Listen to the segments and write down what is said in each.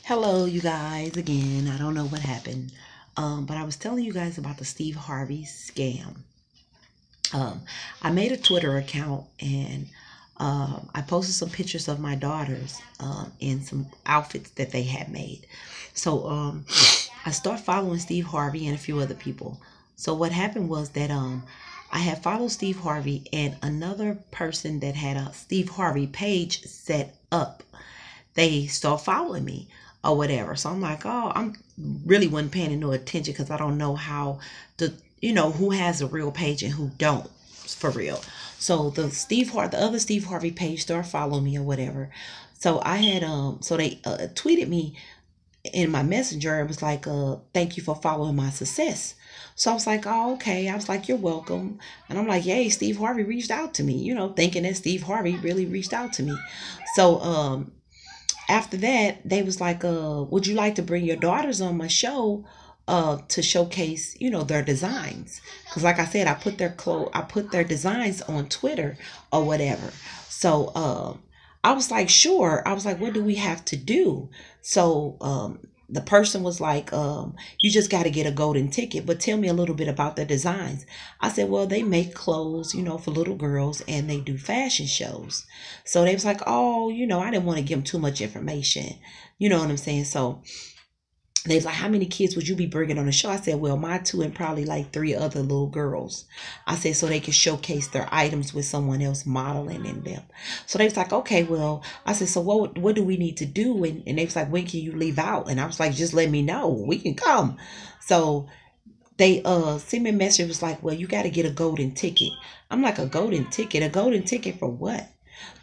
Hello, you guys, again. I don't know what happened, but I was telling you guys about the Steve Harvey scam. I made a Twitter account and I posted some pictures of my daughters in some outfits that they had made. So I started following Steve Harvey and a few other people. So what happened was that I had followed Steve Harvey and another person that had a Steve Harvey page set up. They start following me or whatever. So I'm like, oh, I'm really wasn't paying no attention because I don't know how who has a real page and who don't for real. So the other Steve Harvey page started following me or whatever. So I had so they tweeted me in my messenger. It was like, thank you for following my success. So I was like, oh, okay. I was like, you're welcome. And I'm like, yay, Steve Harvey reached out to me, thinking that Steve Harvey really reached out to me. So after that, they was like, would you like to bring your daughters on my show to showcase, their designs? Because like I said, I put their designs on Twitter or whatever. So I was like, sure. I was like, what do we have to do? So the person was like, you just got to get a golden ticket, but tell me a little bit about the designs. I said, well, they make clothes, for little girls, and they do fashion shows. So they was like, oh, I didn't want to give them too much information. You know what I'm saying? So they was like, how many kids would you be bringing on the show? I said, well, my two and probably like three other little girls. I said, so they can showcase their items with someone else modeling in them. So they was like, okay, well, I said, so what do we need to do? And they was like, when can you leave out? And I was like, just let me know. We can come. So they sent me a message. Was like, well, you got to get a golden ticket. I'm like, a golden ticket? A golden ticket for what?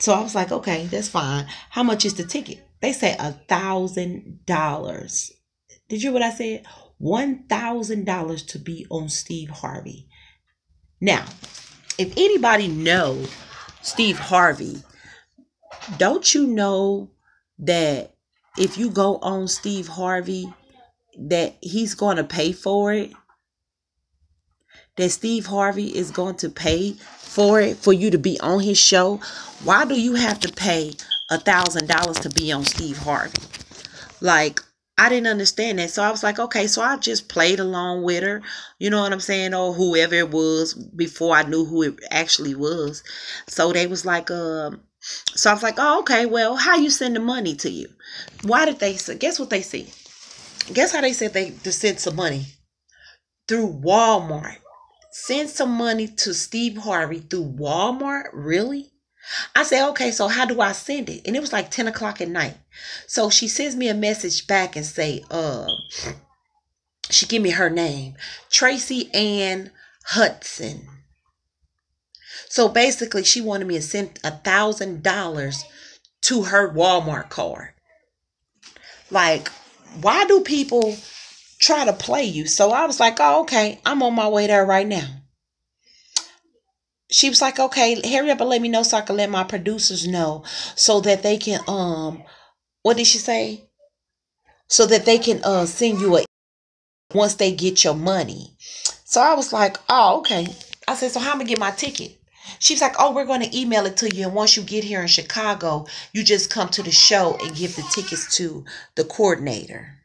So I was like, okay, that's fine. How much is the ticket? They said $1,000. Did you hear what I said? $1,000 to be on Steve Harvey. Now, if anybody know Steve Harvey, don't you know that if you go on Steve Harvey, that he's going to pay for it? That Steve Harvey is going to pay for it for you to be on his show? Why do you have to pay $1,000 to be on Steve Harvey? Like, I didn't understand that. So I was like, okay, so I just played along with her. You know what I'm saying? Or whoever it was before I knew who it actually was. So they was like, so I was like, oh, okay, well, how you send the money to you? Why did they say, guess what they said? Guess how they said they to send some money? Through Walmart. Send some money to Steve Harvey through Walmart? Really? I said, okay, so how do I send it? And it was like 10 o'clock at night. So she sends me a message back and say, she give me her name, Tracy Ann Hudson. So basically she wanted me to send $1,000 to her Walmart card. Like, why do people try to play you? So I was like, oh, okay, I'm on my way there right now. She was like, okay, hurry up and let me know so I can let my producers know so that they can, what did she say? So that they can send you a once they get your money. So I was like, oh, okay. I said, so how am I gonna get my ticket? She was like, oh, we're going to email it to you. And once you get here in Chicago, you just come to the show and give the tickets to the coordinator.